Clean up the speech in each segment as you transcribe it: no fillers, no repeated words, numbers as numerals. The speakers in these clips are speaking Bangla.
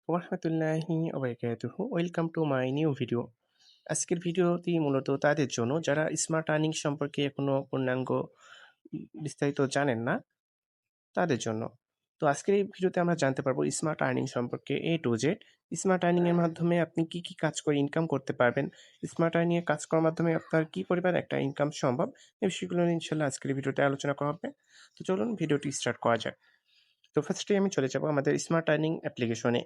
ওরহমাতুল্লাহি ওবারাকাতুহু। Welcome to my new video. আজকের ভিডিওটি মূলত তাদের জন্য যারা স্মার্ট আর্নিং সম্পর্কে এখনো পূর্ণাঙ্গ বিস্তারিত জানেন না, তাদের জন্য। তো আজকের এই ভিডিওতে আমরা জানতে পারবো স্মার্ট আর্নিং সম্পর্কে A to Z। Smart earning এর মাধ্যমে আপনি কি কাজ করে ইনকাম করতে পারবেন? স্মার্ট আর্নিং এর কাজ করার মাধ্যমে আপনার কি পরিমাণ একটা ইনকাম সম্ভব? এই বিষয়গুলো নিয়ে ইনশাআল্লাহ আজকের এই ভিডিওতে আলোচনা করা হবে। তো চলুন ভিডিওটি স্টার্ট করা যাক। তো ফার্স্টে আমি চলে যাব আমাদের স্মার্ট আর্নিং অ্যাপ্লিকেশনে।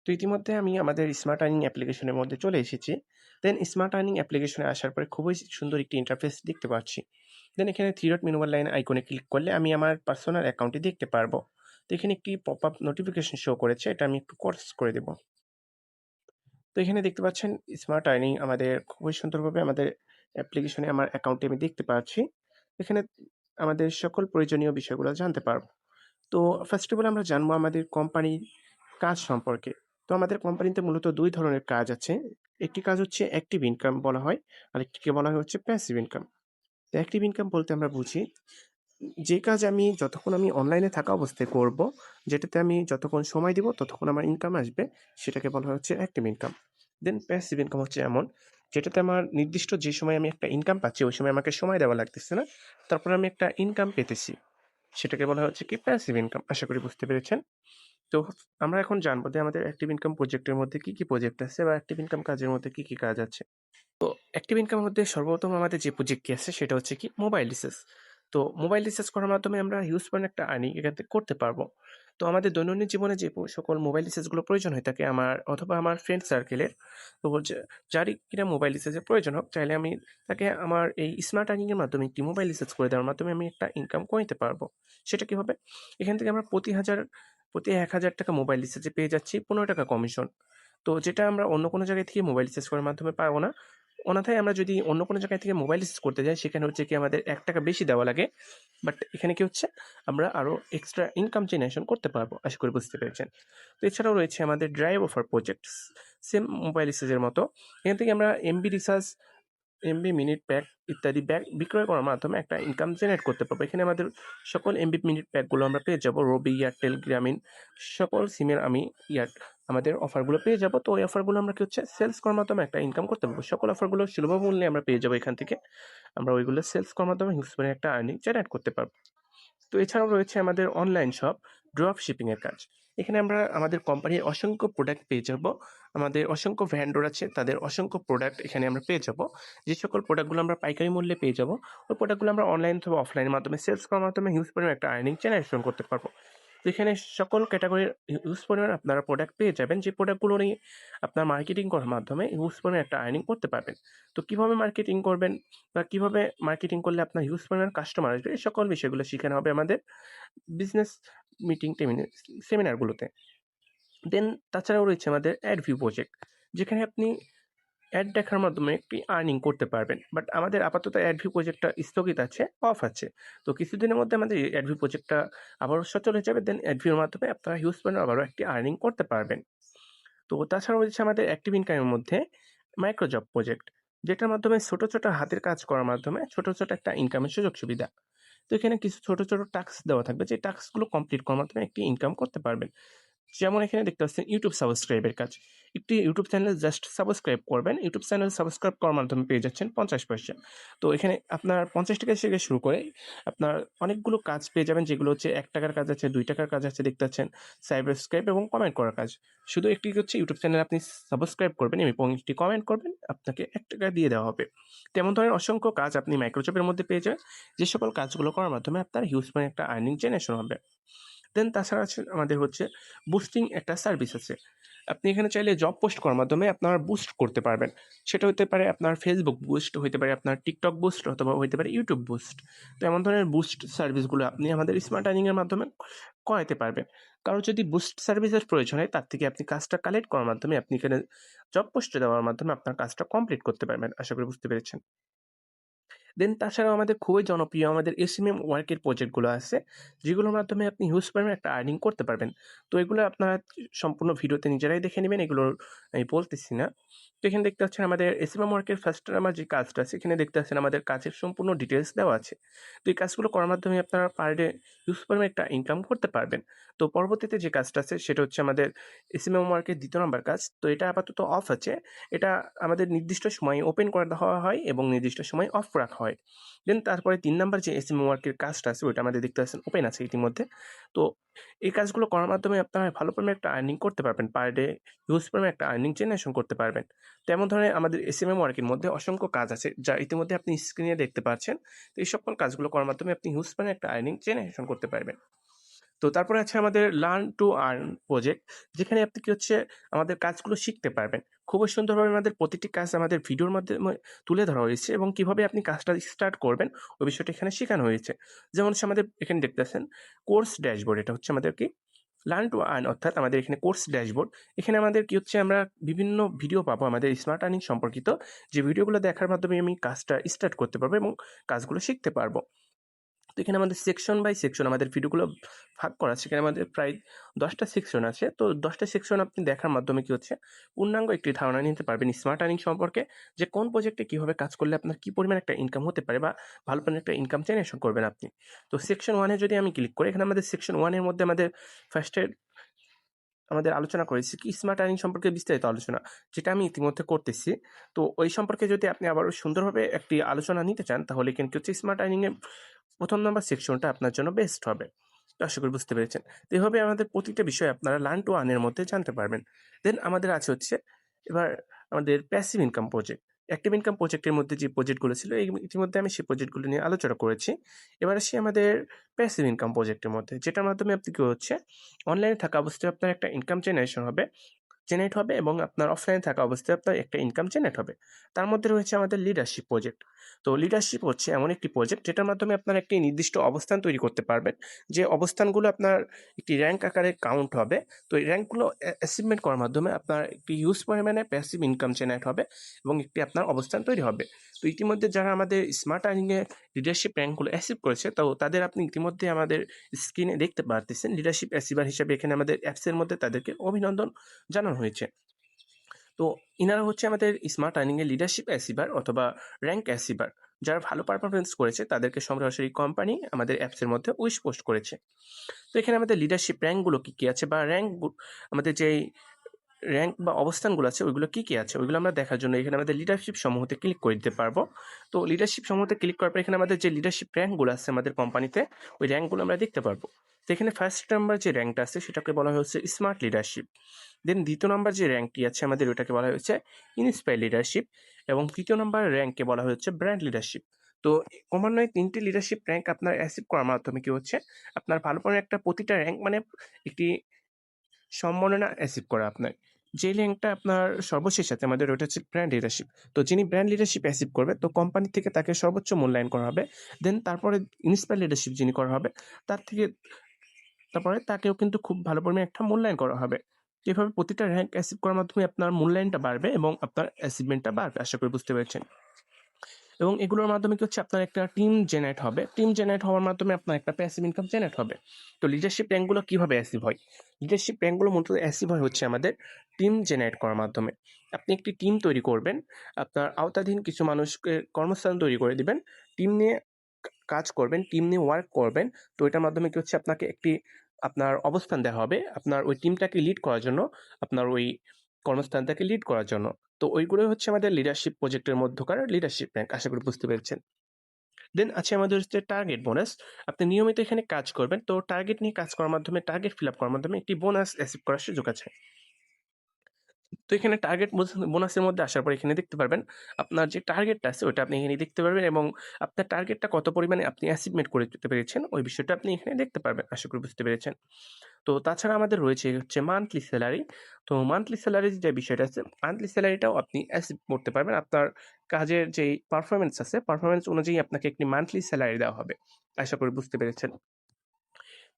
তো ইতিমধ্যে আমি আমাদের স্মার্ট আর্নিং অ্যাপ্লিকেশনের মধ্যে চলে এসেছি। দেন স্মার্ট আর্নিং অ্যাপ্লিকেশনে আসার পরে খুবই সুন্দর একটি ইন্টারফেস দেখতে পাচ্ছি। দেন এখানে 3 ডট মেনু বার লাইন আইকনে ক্লিক করলে আমি আমার পার্সোনাল অ্যাকাউন্টটি দেখতে পারবো। তো এখানে একটি পপআপ নোটিফিকেশন শো করেছে, এটা আমি একটু ক্রস করে দেব। তো এখানে দেখতে পাচ্ছেন স্মার্ট আর্নিং আমাদের খুবই সুন্দরভাবে আমাদের অ্যাপ্লিকেশনে আমার অ্যাকাউন্টটি আমি দেখতে পাচ্ছি। এখানে আমাদের সকল প্রয়োজনীয় বিষয়গুলো জানতে পারবো। তো ফার্স্ট অফ অল আমরা জানবো আমাদের কোম্পানির কাজ সম্পর্কে। তো আমাদের কোম্পানিতে মূলত ২ ধরনের কাজ আছে। একটি কাজ হচ্ছে অ্যাক্টিভ ইনকাম বলা হয়, আরেকটিকে বলা হয় হচ্ছে প্যাসিভ ইনকাম। তো অ্যাক্টিভ ইনকাম বলতে আমরা বুঝি যে কাজ আমি যতক্ষণ আমি অনলাইনে থাকা অবস্থায় করব, যেটাতে আমি যতক্ষণ সময় দিব ততক্ষণ আমার ইনকাম আসবে, সেটাকে বলা হয় হচ্ছে অ্যাক্টিভ ইনকাম। দেন প্যাসিভ ইনকাম হচ্ছে এমন, যেটাতে আমার নির্দিষ্ট যে সময় আমি একটা ইনকাম পাচ্ছি, ওই সময় আমাকে সময় দেওয়া লাগতেছে না। তারপরে আমি একটা ইনকাম পেতেছি। সেটাকে বলা হচ্ছে কি প্যাসিভ ইনকাম। আশা করি বুঝতে পেরেছেন। তো আমরা এখন জানবো যে আমাদের অ্যাক্টিভ ইনকাম প্রজেক্টের মধ্যে কি প্রজেক্ট আছে বা অ্যাক্টিভ ইনকাম কাজের মধ্যে কি কাজ আছে। তো অ্যাক্টিভ ইনকামের মধ্যে সর্বপ্রথম আমাদের যে প্রজেক্টটি আছে সেটা হচ্ছে কি মোবাইল রিচার্জ। তো মোবাইল রিচার্জ করার মাধ্যমে আমরা হিউজ পরিমাণ একটা আর্নিং এখান থেকে করতে পারবো। তো আমাদের দৈনন্দিন জীবনে যে সকল মোবাইল রিচার্জগুলো প্রয়োজন হয়ে থাকে আমার অথবা আমার ফ্রেন্ড সার্কেলের, তো যারই কিনা মোবাইল রিচার্জের প্রয়োজন হোক, চাইলে আমি তাকে আমার এই স্মার্ট আর্নিং এর মাধ্যমে একটি মোবাইল রিচার্জ করে দেওয়ার মাধ্যমে আমি একটা ইনকাম করে নিতে পারবো। সেটা কিভাবে? এখান থেকে আমরা প্রতি ১,০০০ টাকা মোবাইল রিচার্জে পেয়ে যাচ্ছি ১৫ টাকা কমিশন। তো যেটা আমরা অন্য কোনো জায়গায় থেকে মোবাইল রিচার্জ করার মাধ্যমে পাবো না। অন্যথায় আমরা যদি অন্য কোনো জায়গা থেকে মোবাইল রিচার্জ করতে যাই, সেখানে হচ্ছে কি আমাদের ৳১ বেশি দেওয়া লাগে। বাট এখানে কি হচ্ছে, আমরা আরো এক্সট্রা ইনকাম জেনারেশন করতে পারবো। আশা করি বুঝতে পেরেছেন। তো এছাড়াও রয়েছে আমাদের drive offer project. Same mobile রিচার্জের মতো। এখান থেকে আমরা MB recharge, MB minute pack ইত্যাদি বিক্রয় করার মাধ্যমে একটা ইনকাম জেনারেট করতে পারবো। এখানে আমাদের সকল এমবি মিনিট প্যাকগুলো আমরা পেয়ে যাবো। রবি, এয়ারটেল, গ্রামীণ সকল সিমের আমি আমাদের অফারগুলো পেয়ে যাবো। তো ওই অফারগুলো আমরা কি হচ্ছে সেলস করার মাধ্যমে একটা ইনকাম করতে পারবো। সকল অফারগুলো সুলভ মূল্যে আমরা পেয়ে যাবো এখান থেকে। আমরা ওইগুলো সেলস করার মাধ্যমে হিউজ পরিমাণে একটা আর্নিং জেনারেট করতে পারবো। তো এছাড়াও রয়েছে আমাদের অনলাইন শপ, ড্রপ শিপিং এর কাজ। এখানে আমরা আমাদের কোম্পানির অসংখ্য প্রোডাক্ট পেয়ে যাব। আমাদের অসংখ্য ভেন্ডর আছে, তাদের অসংখ্য প্রোডাক্ট এখানে আমরা পেয়ে যাব। যে সকল প্রোডাক্টগুলো আমরা পাইকারি মূল্যে পেয়ে যাব, ওই প্রোডাক্টগুলো আমরা অনলাইন অথবা অফলাইনের মাধ্যমে সেলস করার মাধ্যমে হিউজ পরিমাণে একটা আর্নিং জেনারেশন করতে পারবো। তো এখানে সকল ক্যাটাগরির হিউজ পরিমাণে আপনারা প্রোডাক্ট পেয়ে যাবেন, যে প্রোডাক্টগুলো নিয়ে আপনার মার্কেটিং করার মাধ্যমে হিউজ পরিমাণে একটা আর্নিং করতে পারবেন। তো কিভাবে মার্কেটিং করবেন বা কিভাবে মার্কেটিং করলে আপনার হিউজ পরিমাণ কাস্টমার আসবে, এই সকল বিষয়গুলো শিখানো হবে আমাদের বিজনেস মিটিং সেমিনারগুলোতে। দেন তাছাড়াও রয়েছে আমাদের অ্যাড ভিউ প্রজেক্ট, যেখানে আপনি অ্যাড দেখার মাধ্যমে একটি আর্নিং করতে পারবেন। বাট আমাদের আপাতত অ্যাড ভিউ প্রজেক্টটা স্থগিত আছে, অফ আছে। তো কিছুদিনের মধ্যে আমাদের এই অ্যাড ভিউ প্রজেক্টটা আবারও সচল হয়ে যাবে। দেন অ্যাড ভিউর মাধ্যমে আপনারা হিউজ পরিমাণে আবারও একটি আর্নিং করতে পারবেন। তো তাছাড়াও রয়েছে আমাদের অ্যাক্টিভ ইনকামের মধ্যে মাইক্রো জব প্রজেক্ট, যেটার মাধ্যমে ছোট হাতের কাজ করার মাধ্যমে ছোট একটা ইনকামের সুযোগ সুবিধা। তো এখানে কিছু ছোট টাস্ক দেওয়া থাকবে, যে টাস্কগুলো কমপ্লিট করার মাধ্যমে একটি ইনকাম করতে পারবেন। যেমন এখানে দেখতে পাচ্ছেন ইউটিউব সাবস্ক্রাইবের কাজ। একটি ইউটিউব চ্যানেল জাস্ট সাবস্ক্রাইব করবেন। ইউটিউব চ্যানেল সাবস্ক্রাইব করার মাধ্যমে পেয়ে যাচ্ছেন 50 পয়সা। তো এখানে আপনার 50 টাকা থেকে শুরু করে আপনার অনেকগুলো কাজ পেয়ে যাবেন, যেগুলো হচ্ছে ৳১ কাজ আছে, ৳২ কাজ আছে, দেখতে পাচ্ছেন সাবস্ক্রাইব এবং কমেন্ট করার কাজ। শুধু একটি হচ্ছে ইউটিউব চ্যানেল আপনি সাবস্ক্রাইব করবেন এবং একটি কমেন্ট করবেন, আপনাকে ৳১ দিয়ে দেওয়া হবে। তেমন ধরনের অসংখ্য কাজ আপনি মাইক্রোজবের মধ্যে পেয়ে যাবেন, যে সকল কাজগুলো করার মাধ্যমে আপনার হিউজ পরিমাণে একটা আর্নিং জেনারেশন হবে। দেন তাছাড়া আছে আমাদের হচ্ছে বুস্টিং একটা সার্ভিস আছে। আপনি এখানে চাইলে জব পোস্ট করার মাধ্যমে আপনারা বুস্ট করতে পারবেন। সেটা হতে পারে আপনার Facebook বুস্ট, হইতে পারে আপনার TikTok বুস্ট, অথবা হইতে পারে YouTube বুস্ট। তো এমন ধরনের বুস্ট সার্ভিসগুলো আপনি আমাদের স্মার্ট আর্নিং এর মাধ্যমে করাইতে পারবেন। কারো যদি বুস্ট সার্ভিসের প্রয়োজন হয়, তার থেকে আপনি কাজটা কালেক্ট করার মাধ্যমে আপনি এখানে জব পোস্ট দেওয়ার মাধ্যমে আপনার কাজটা কমপ্লিট করতে পারবেন। আশা করি বুঝতে পেরেছেন। দেন তাছাড়াও আমাদের খুবই জনপ্রিয় আমাদের এসএমএম ওয়ার্কের প্রজেক্টগুলো আছে, যেগুলোর মাধ্যমে আপনি হিউজ পরিমাণে একটা আর্নিং করতে পারবেন। তো এগুলো আপনারা সম্পূর্ণ ভিডিওতে নিজেরাই দেখে নিবেন, এগুলোর আমি বলতেছি না। তো এখানে দেখতে পাচ্ছেন আমাদের এসএমএম ওয়ার্কের ফার্স্ট আমার যে কাজটা আছে, এখানে দেখতে পাচ্ছেন আমাদের কাজের সম্পূর্ণ ডিটেইলস দেওয়া আছে। তো এই কাজগুলো করার মাধ্যমে আপনারা পার ডে হিউজ পরিমাণে একটা ইনকাম করতে পারবেন। তো পরবর্তীতে যে কাজটা আছে সেটা হচ্ছে আমাদের এসএমএম ওয়ার্কের ২য় নাম্বার কাজ। তো এটা আপাতত অফ আছে। এটা আমাদের নির্দিষ্ট সময়ে ওপেন করে দেওয়া হয় এবং নির্দিষ্ট সময়ে অফ রাখা হয়। দেন তারপরে ৩ নাম্বার যে এসএমএম ওয়ার্কের কাজটা আছে ওইটা আমাদের দেখতে পাচ্ছেন ওপেন আছে ইতিমধ্যে। তো এই কাজগুলো করার মাধ্যমে আপনারা ভালো পরিমাণে একটা আর্নিং করতে পারবেন। পার ডে হিউজ পরিমাণে একটা আর্নিং জেনারেশন করতে পারবেন। তো এমন ধরনের আমাদের এসএমএম ওয়ার্কের মধ্যে অসংখ্য কাজ আছে যা ইতিমধ্যে আপনি স্ক্রিনে দেখতে পাচ্ছেন। তো এই সকল কাজগুলো করার মাধ্যমে আপনি হিউজ পরিমাণে একটা আর্নিং জেনারেশন করতে পারবেন। তো তারপরে আছে আমাদের লার্ন টু আর্ন প্রজেক্ট, যেখানে আপনি কি হচ্ছে আমাদের কাজগুলো শিখতে পারবেন। খুবই সুন্দরভাবে আমাদের প্রতিটি কাজ আমাদের ভিডিওর মাধ্যমে তুলে ধরা হয়েছে এবং কিভাবে আপনি কাজটা স্টার্ট করবেন ওই বিষয়টা এখানে শেখানো হয়েছে। যেমন হচ্ছে আমাদের এখানে দেখতেছেন কোর্স ড্যাশবোর্ড, এটা হচ্ছে আমাদের কি লার্ন টু আর্ন, অর্থাৎ আমাদের এখানে কোর্স ড্যাশবোর্ড। এখানে আমাদের কি হচ্ছে আমরা বিভিন্ন ভিডিও পাবো আমাদের স্মার্ট আর্নিং সম্পর্কিত, যে ভিডিওগুলো দেখার মাধ্যমে আমি কাজটা স্টার্ট করতে পারবো এবং কাজগুলো শিখতে পারবো। তো এখানে আমাদের সেকশন বাই সেকশন আমাদের ভিডিওগুলো ভাগ করা আছে। এখানে আমাদের প্রায় ১০টা সেকশন আছে। তো ১০টা সেকশন আপনি দেখার মাধ্যমে কি হচ্ছে পূর্ণাঙ্গ একটি ধারণা নিতে পারবেন স্মার্ট আর্নিং সম্পর্কে, যে কোন প্রজেক্টে কিভাবে কাজ করলে আপনার কি পরিমাণ একটা ইনকাম হতে পারে বা ভালো পরিমাণ একটা ইনকাম জেনারেশন করবেন আপনি। তো সেকশন 1 এ যদি আমি ক্লিক করি, এখানে আমাদের সেকশন 1 এর মধ্যে আমাদের ফার্স্ট এ আমাদের আলোচনা করেছি কি স্মার্ট আর্নিং সম্পর্কে বিস্তারিত আলোচনা, যেটা আমি ইতিমধ্যে করতেছি। তো ওই সম্পর্কে যদি আপনি আবারও সুন্দরভাবে একটি আলোচনা নিতে চান, তাহলে কিন্তু হচ্ছে স্মার্ট আর্নিং এর ১ম নাম্বার সেকশনটা আপনার জন্য বেস্ট হবে। তো আশা করি বুঝতে পেরেছেন। তো এভাবে আমাদের প্রতিটা বিষয় আপনারা লার্ন টু আর্ন এর মধ্যে জানতে পারবেন। দেন আমাদের আছে হচ্ছে এবার আমাদের passive income project. Active income প্রজেক্টের মধ্যে যে প্রজেক্টগুলো ছিল ইতিমধ্যে আমি সেই প্রজেক্টগুলো নিয়ে আলোচনা করেছি। এবার আসি আমাদের প্যাসিভ ইনকাম প্রজেক্টের মধ্যে, যেটার মাধ্যমে আপনি কি হচ্ছে অনলাইনে থাকা অবস্থায় আপনার একটা ইনকাম জেনারেট হবে এবং আপনার অফলাইনে থাকা অবস্থায় আপনার একটা ইনকাম জেনারেট হবে। তার মধ্যে রয়েছে আমাদের লিডারশিপ প্রজেক্ট। তো লিডারশিপ হচ্ছে এমন একটি প্রজেক্ট যেটার মাধ্যমে আপনার একটি নির্দিষ্ট অবস্থান তৈরি করতে পারবেন। যে অবস্থানগুলো আপনার একটি র্যাঙ্ক আকারে কাউন্ট হবে। তো এই র্যাঙ্কগুলো অ্যাচিভমেন্ট করার মাধ্যমে আপনার একটি হিউজ পরিমাণে প্যাসিভ ইনকাম জেনারেট হবে এবং একটি আপনার অবস্থান তৈরি হবে। তো ইতিমধ্যে যারা আমাদের স্মার্ট আর্নিংয়ে লিডারশিপ র্যাঙ্কগুলো অ্যাচিভ করেছে, তো তাদের আপনি ইতিমধ্যে আমাদের স্ক্রিনে দেখতে পারতেছেন। লিডারশিপ অ্যাচিভার হিসেবে এখানে আমাদের অ্যাপসের মধ্যে তাদেরকে অভিনন্দন জানানো হয়েছে। তো ইনারা হচ্ছে আমাদের স্মার্ট আর্নিং এর লিডারশিপ অ্যাচিভার অথবা র্যাঙ্ক অ্যাচিভার। যারা ভালো পারফরম্যান্স করেছে তাদেরকে সরাসরি কোম্পানি আমাদের অ্যাপসের মধ্যে উইশ পোস্ট করেছে। তো এখানে আমাদের লিডারশিপ র্যাঙ্কগুলো কি আছে বা আমাদের যেই র্যাঙ্ক বা অবস্থানগুলো আছে ওইগুলো কি আছে ওইগুলো আমরা দেখার জন্য এখানে আমাদের লিডারশিপ সমূহতে ক্লিক করে দিতে পারবো। তো লিডারশিপ সমূহতে ক্লিক করার পর এখানে আমাদের যে লিডারশিপ র্যাঙ্কগুলো আছে আমাদের কোম্পানিতে, ওই র্যাঙ্কগুলো আমরা দেখতে পারবো। তো এখানে ফার্স্ট নাম্বার যে র্যাঙ্কটা আছে সেটাকে বলা হচ্ছে স্মার্ট লিডারশিপ। দেন ২য় নাম্বার যে র্যাঙ্কটি আছে আমাদের ওইটাকে বলা হয়েছে ইন্সপায়ার লিডারশিপ এবং ৩য় নাম্বার র্যাঙ্ককে বলা হচ্ছে ব্র্যান্ড লিডারশিপ। তো ক্রমান্বয়ে ৩টি লিডারশিপ র্যাঙ্ক আপনার অ্যাচিভ করার মাধ্যমে কি হচ্ছে আপনার ভালো পরিমাণে একটা প্রতিটা র্যাঙ্ক মানে একটি সম্মাননা অ্যাচিভ করা আপনার। যে র্যাঙ্কটা আপনার সর্বশেষ আছে আমাদের ওটা হচ্ছে ব্র্যান্ড লিডারশিপ। তো যিনি ব্র্যান্ড লিডারশিপ অ্যাচিভ করবে তো কোম্পানি থেকে তাকে সর্বোচ্চ মূল্যায়ন করা হবে। দেন তারপরে ইন্সপায়ার লিডারশিপ যিনি করা হবে তার থেকে তারপরে তাকেও কিন্তু খুব ভালো পরিমাণে একটা মূল্যায়ন করা হবে। এভাবে প্রতিটা র্যাঙ্ক অ্যাচিভ করার মাধ্যমে আপনার মূল্যায়নটা বাড়বে এবং আপনার অ্যাচিভমেন্টটা বাড়বে। আশা করি বুঝতে পেরেছেন। এবং এগুলোর মাধ্যমে কি হচ্ছে আপনার একটা টিম জেনারেট হবে। টিম জেনারেট হওয়ার মাধ্যমে আপনার একটা প্যাসিভ ইনকাম জেনারেট হবে। তো লিডারশিপ র্যাঙ্কগুলো কিভাবে অ্যাচিভ হয়? লিডারশিপ র্যাঙ্কগুলো মূলত অ্যাচিভ হয় হচ্ছে আমাদের টিম জেনারেট করার মাধ্যমে। আপনি একটি টিম তৈরি করবেন। আপনার আওতাধীন কিছু মানুষকে কর্মস্থান তৈরি করে দিবেন। টিম নিয়ে কাজ করবেন, টিম নিয়ে ওয়ার্ক করবেন। তো এটার মাধ্যমে কি হচ্ছে আপনাকে একটি আপনার অবস্থান দেওয়া হবে। আপনার ওই টিমটাকে লিড করার জন্য, আপনার ওই কর্মস্থানটাকে লিড করার জন্য। তো ওইগুলোই হচ্ছে আমাদের লিডারশিপ প্রজেক্টের মধ্যকার লিডারশিপ র্যাঙ্ক। আশা করি বুঝতে পেরেছেন। দেন আছে আমাদের হচ্ছে টার্গেট বোনাস। আপনি নিয়মিত এখানে কাজ করবেন। তো টার্গেট নিয়ে কাজ করার মাধ্যমে, টার্গেট ফিল আপ করার মাধ্যমে একটি বোনাস অ্যাচিভ করার সুযোগ আছে। তো এখানে টার্গেট বোনাসের মধ্যে আসার পর এখানে দেখতে পারবেন আপনার যে টার্গেটটা আছে ওটা আপনি এখানে দেখতে পারবেন এবং আপনার টার্গেটটা কত পরিমাণে আপনি অ্যাচিভমেন্ট করে যেতে পেরেছেন ওই বিষয়টা আপনি এখানে দেখতে পারবেন। আশা করি বুঝতে পেরেছেন। তো তাছাড়া আমাদের রয়েছে হচ্ছে মান্থলি স্যালারি। তো মান্থলি স্যালারির যে বিষয়টা আছে, মান্থলি স্যালারিটাও আপনি অ্যাচিভ করতে পারবেন। আপনার কাজের যেই পারফরম্যান্স আছে, পারফরম্যান্স অনুযায়ী আপনাকে একটি মান্থলি স্যালারি দেওয়া হবে। আশা করি বুঝতে পেরেছেন।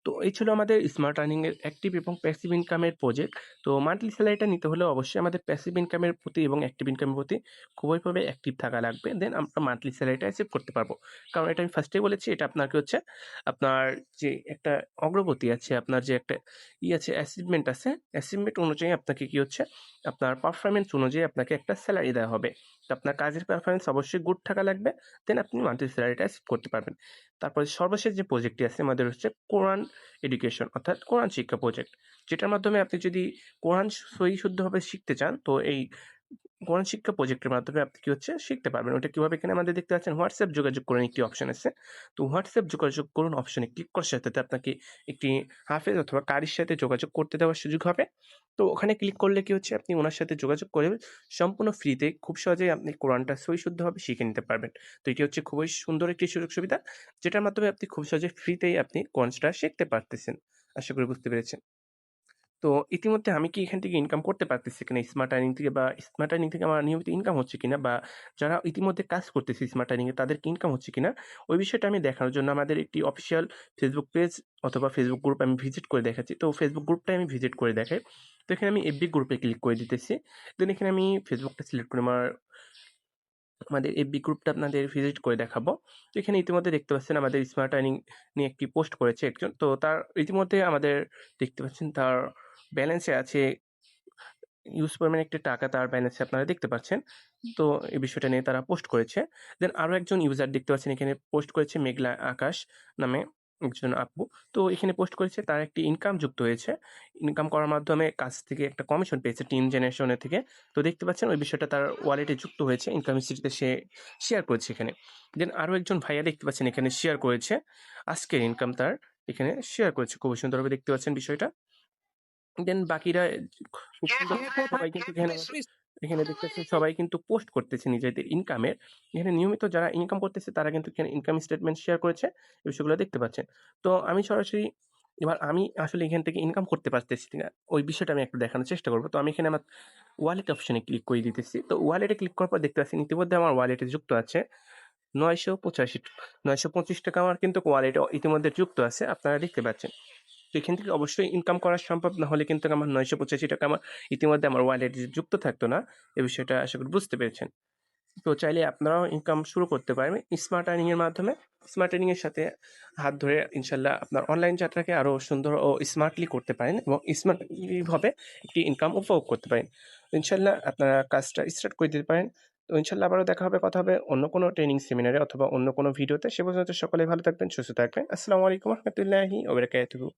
তো এই ছিল আমাদের স্মার্ট আর্নিংয়ের অ্যাক্টিভ এবং প্যাসিভ ইনকামের প্রজেক্ট। তো মান্থলি স্যালারিটা নিতে হলে অবশ্যই আমাদের প্যাসিভ ইনকামের প্রতি এবং অ্যাক্টিভ ইনকামের প্রতি খুবইভাবে অ্যাক্টিভ থাকা লাগবে। দেন আমরা মান্থলি স্যালারিটা অ্যাচিভ করতে পারবো। কারণ এটা আমি ফার্স্টেই বলেছি, এটা আপনাকে হচ্ছে আপনার যে একটা অগ্রগতি আছে, আপনার যে একটা আছে, অ্যাচিভমেন্ট আছে, অ্যাচিভমেন্ট অনুযায়ী আপনাকে কি হচ্ছে, আপনার পারফরম্যান্স অনুযায়ী আপনাকে একটা স্যালারি দেওয়া হবে। তো আপনার কাজের পারফরম্যান্স অবশ্যই গুড থাকা লাগবে, দেন আপনি মান্থলি স্যালারিটা অ্যাচিভ করতে পারবেন। তারপরে সর্বশেষ যে প্রজেক্টটি আছে আমাদের হচ্ছে কোরআন এডুকেশন, অর্থাৎ কোরআন শিক্ষা প্রজেক্ট, যেটার মাধ্যমে আপনি যদি কোরআন সহি শুদ্ধভাবে শিখতে চান, তো এই কোরআন শিক্ষা প্রজেক্টের মাধ্যমে আপনি কি হচ্ছে শিখতে পারবেন। ওটা কিভাবে এখানে আমাদের দেখতে পাচ্ছেন, হোয়াটসঅ্যাপ যোগাযোগ করুন একটি অপশন আছে। তো হোয়াটসঅ্যাপ যোগাযোগ করুন অপশনে ক্লিক করার সাথে সাথে আপনাকে একটি হাফেজ অথবা কারির সাথে যোগাযোগ করতে দেওয়ার সুযোগ হবে। তো ওখানে ক্লিক করলে কি হচ্ছে, আপনি ওনার সাথে যোগাযোগ করে সম্পূর্ণ ফ্রিতে খুব সহজেই আপনি কোরআনটা সহি শুদ্ধভাবে শিখে নিতে পারবেন। তো এটি হচ্ছে খুবই সুন্দর একটি সুযোগ সুবিধা, যেটার মাধ্যমে আপনি খুব সহজে ফ্রিতেই আপনি কোরআনটা শিখতে পারতেছেন। আশা করি বুঝতে পেরেছেন। তো ইতিমধ্যে আমি কি এখান থেকে ইনকাম করতে পারতেছি কিনা স্মার্ট আর্নিং থেকে, বা স্মার্ট আর্নিং থেকে আমার নিয়মিত ইনকাম হচ্ছে কিনা, বা যারা ইতিমধ্যে কাজ করতেছে স্মার্ট আর্নিং এ তাদের কি ইনকাম হচ্ছে কিনা, ওই বিষয়টা আমি দেখানোর জন্য আমাদের একটি অফিসিয়াল ফেসবুক পেজ অথবা ফেসবুক গ্রুপ আমি ভিজিট করে দেখাচ্ছি। তো ফেসবুক গ্রুপটাই আমি ভিজিট করে দেখাই। তো এখানে আমি এফবি গ্রুপে ক্লিক করে দিতেছি। দেন এখানে আমি ফেসবুকটা সিলেক্ট করে আমাদের এফবি গ্রুপটা আপনাদের ভিজিট করে দেখাবো। তো এখানে ইতিমধ্যে দেখতে পাচ্ছেন আমাদের স্মার্ট আর্নিং নিয়ে একটি পোস্ট করেছে একজন। তো তার ইতিমধ্যে আমাদের দেখতে পাচ্ছেন তার ব্যালেন্সে আছে ইউজ পরিমাণ একটি টাকা তার ব্যালেন্সে আপনারা দেখতে পাচ্ছেন। তো এই বিষয়টা নিয়ে তারা পোস্ট করেছে। দেন আরও একজন ইউজার দেখতে পাচ্ছেন এখানে পোস্ট করেছে, মেঘলা আকাশ নামে একজন আপু। তো এখানে পোস্ট করেছে তার একটি ইনকাম যুক্ত হয়েছে। ইনকাম করার মাধ্যমে কাজ থেকে একটা কমিশন পেয়েছে টিম জেনারেশনের থেকে। তো দেখতে পাচ্ছেন ওই বিষয়টা তার ওয়ালেটে যুক্ত হয়েছে, ইনকাম হিস্ট্রিতে সে শেয়ার করেছে এখানে। দেন আরও একজন ভাইয়া দেখতে পাচ্ছেন এখানে শেয়ার করেছে, আজকের ইনকাম তার এখানে শেয়ার করেছে। খুবই সুন্দরভাবে দেখতে পাচ্ছেন বিষয়টা। দেন বাকিরা খুব সুন্দর সবাই কিন্তু এখানে দেখতেছেন সবাই কিন্তু পোস্ট করতেছে নিজেদের ইনকামের। এখানে নিয়মিত যারা ইনকাম করতেছে তারা কিন্তু এখানে ইনকাম স্টেটমেন্ট শেয়ার করেছে। এই বিষয়গুলো দেখতে পাচ্ছেন। তো আমি সরাসরি এবার আমি আসলে এখান থেকে ইনকাম করতে পারতেছি কিনা ওই বিষয়টা আমি একটু দেখানোর চেষ্টা করব। তো আমি এখানে আমার ওয়ালেট অপশনে ক্লিক করে দিতেছি। তো ওয়ালেটে ক্লিক করার পর দেখতে পাচ্ছেন ইতিমধ্যে আমার ওয়ালেটে যুক্ত আছে ৯৮৫ ৯২৫ আমার কিন্তু ওয়ালেটে ইতিমধ্যে যুক্ত আছে, আপনারা দেখতে পাচ্ছেন। তো এখান থেকে অবশ্যই ইনকাম করা সম্ভব না হলে কিন্তু আমার ৯৮৫ আমার ইতিমধ্যে আমার ওয়ালেটে যুক্ত থাকতো না। এ বিষয়টা আশা করি বুঝতে পেরেছেন। তো চাইলে আপনারাও ইনকাম শুরু করতে পারবেন স্মার্ট আর্নিং এর মাধ্যমে। স্মার্ট আর্নিং এর সাথে হাত ধরে ইনশাল্লাহ আপনার অনলাইন যাত্রাকে আরো সুন্দর ও স্মার্টলি করতে পারেন এবং স্মার্টলি ভাবে একটি ইনকাম উপভোগ করতে পারেন। ইনশাল্লাহ আপনারা কাজটা স্টার্ট করে দিতে পারেন। তো ইনশাল্লাহ আবারও দেখা হবে, কথা হবে অন্য কোনো ট্রেনিং সেমিনারে অথবা অন্য কোনো ভিডিওতে। সে পর্যন্ত সকলে ভালো থাকবেন, সুস্থ থাকবেন। আসসালামু আলাইকুম রহমতুল্লাহি ওয়া বারাকাতুহু।